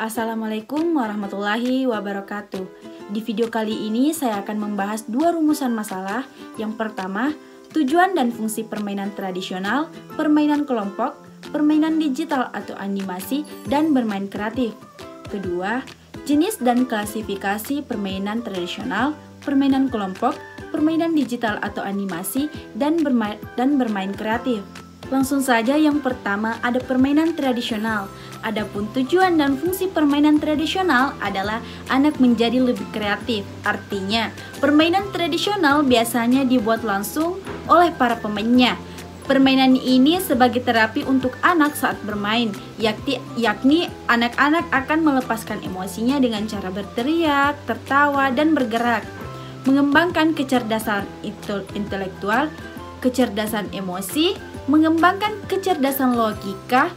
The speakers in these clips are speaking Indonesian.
Assalamualaikum warahmatullahi wabarakatuh. Di video kali ini saya akan membahas dua rumusan masalah. Yang pertama, tujuan dan fungsi permainan tradisional, permainan kelompok, permainan digital atau animasi, dan bermain kreatif. Kedua, jenis dan klasifikasi permainan tradisional, permainan kelompok, permainan digital atau animasi, dan bermain kreatif. Langsung saja, yang pertama ada permainan tradisional. Adapun tujuan dan fungsi permainan tradisional adalah anak menjadi lebih kreatif. Artinya, permainan tradisional biasanya dibuat langsung oleh para pemainnya. Permainan ini sebagai terapi untuk anak saat bermain, yakni anak-anak akan melepaskan emosinya dengan cara berteriak, tertawa, dan bergerak. Mengembangkan kecerdasan intelektual, kecerdasan emosi, mengembangkan kecerdasan logika,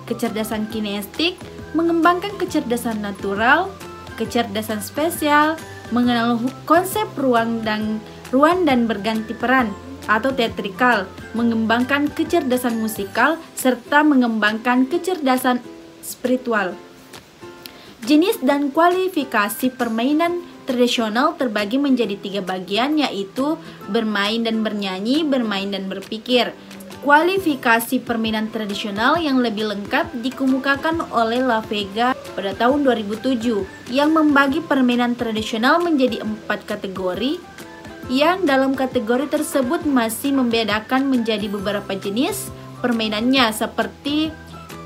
kecerdasan kinestetik, mengembangkan kecerdasan natural, kecerdasan spesial, mengenal konsep ruang dan berganti peran atau teatrikal, mengembangkan kecerdasan musikal, serta mengembangkan kecerdasan spiritual. Jenis dan kualifikasi permainan tradisional terbagi menjadi 3 bagian, yaitu bermain dan bernyanyi, bermain dan berpikir. Kualifikasi permainan tradisional yang lebih lengkap dikemukakan oleh La Vega pada tahun 2007 yang membagi permainan tradisional menjadi 4 kategori, yang dalam kategori tersebut masih membedakan menjadi beberapa jenis permainannya, seperti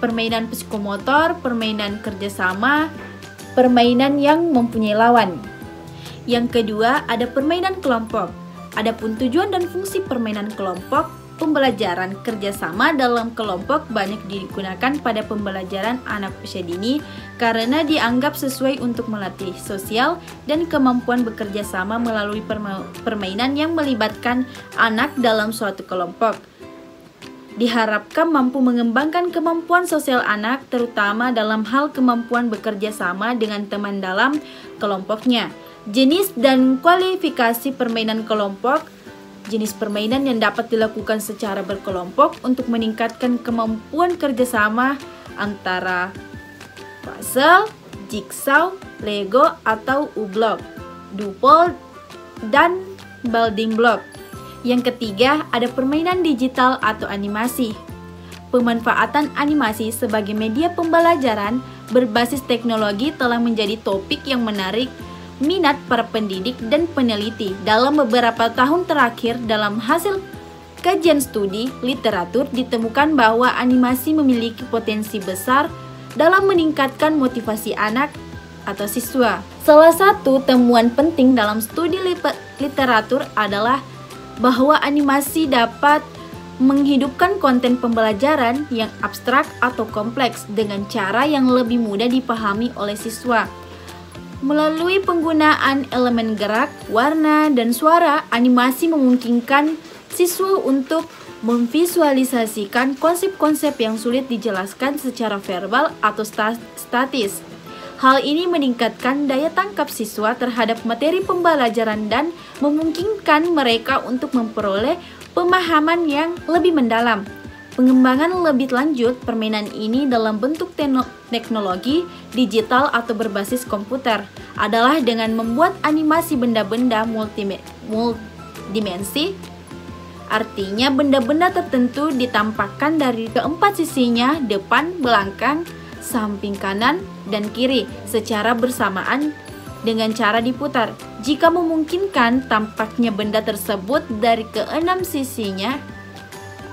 permainan psikomotor, permainan kerjasama, permainan yang mempunyai lawan. Yang kedua ada permainan kelompok. Adapun tujuan dan fungsi permainan kelompok, pembelajaran kerjasama dalam kelompok banyak digunakan pada pembelajaran anak usia dini karena dianggap sesuai untuk melatih sosial dan kemampuan bekerja sama melalui permainan yang melibatkan anak dalam suatu kelompok. Diharapkan mampu mengembangkan kemampuan sosial anak, terutama dalam hal kemampuan bekerja sama dengan teman dalam kelompoknya. Jenis dan kualifikasi permainan kelompok. Jenis permainan yang dapat dilakukan secara berkelompok untuk meningkatkan kemampuan kerjasama antara puzzle, jigsaw, lego atau U-block, duple, dan building block. Yang ketiga ada permainan digital atau animasi. Pemanfaatan animasi sebagai media pembelajaran berbasis teknologi telah menjadi topik yang menarik minat para pendidik dan peneliti. Dalam beberapa tahun terakhir, dalam hasil kajian studi literatur ditemukan bahwa animasi memiliki potensi besar dalam meningkatkan motivasi anak atau siswa. Salah satu temuan penting dalam studi literatur adalah bahwa animasi dapat menghidupkan konten pembelajaran yang abstrak atau kompleks dengan cara yang lebih mudah dipahami oleh siswa. Melalui penggunaan elemen gerak, warna, dan suara, animasi memungkinkan siswa untuk memvisualisasikan konsep-konsep yang sulit dijelaskan secara verbal atau statis. Hal ini meningkatkan daya tangkap siswa terhadap materi pembelajaran dan memungkinkan mereka untuk memperoleh pemahaman yang lebih mendalam. Pengembangan lebih lanjut permainan ini dalam bentuk teknologi digital atau berbasis komputer adalah dengan membuat animasi benda-benda multidimensi. Artinya benda-benda tertentu ditampakkan dari keempat sisinya, depan, belakang, samping kanan, dan kiri secara bersamaan dengan cara diputar. Jika memungkinkan, tampaknya benda tersebut dari keenam sisinya,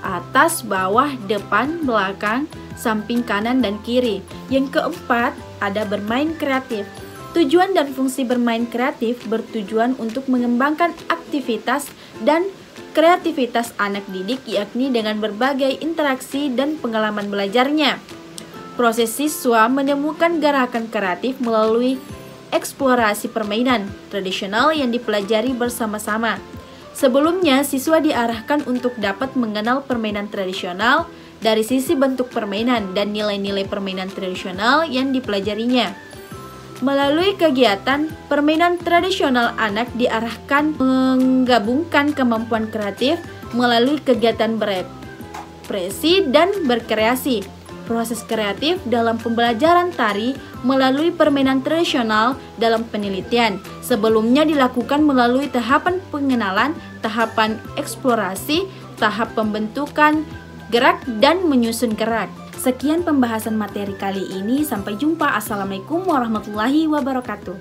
atas, bawah, depan, belakang, samping kanan, dan kiri. Yang keempat, ada bermain kreatif. Tujuan dan fungsi bermain kreatif bertujuan untuk mengembangkan aktivitas dan kreativitas anak didik, yakni dengan berbagai interaksi dan pengalaman belajarnya. Proses siswa menemukan gerakan kreatif melalui eksplorasi permainan tradisional yang dipelajari bersama-sama. Sebelumnya, siswa diarahkan untuk dapat mengenal permainan tradisional dari sisi bentuk permainan dan nilai-nilai permainan tradisional yang dipelajarinya. Melalui kegiatan permainan tradisional, anak diarahkan menggabungkan kemampuan kreatif melalui kegiatan berekspresi dan berkreasi. proses kreatif dalam pembelajaran tari melalui permainan tradisional dalam penelitian. Sebelumnya dilakukan melalui tahapan pengenalan, tahapan eksplorasi, tahap pembentukan gerak, dan menyusun gerak. Sekian pembahasan materi kali ini. Sampai jumpa. Assalamualaikum warahmatullahi wabarakatuh.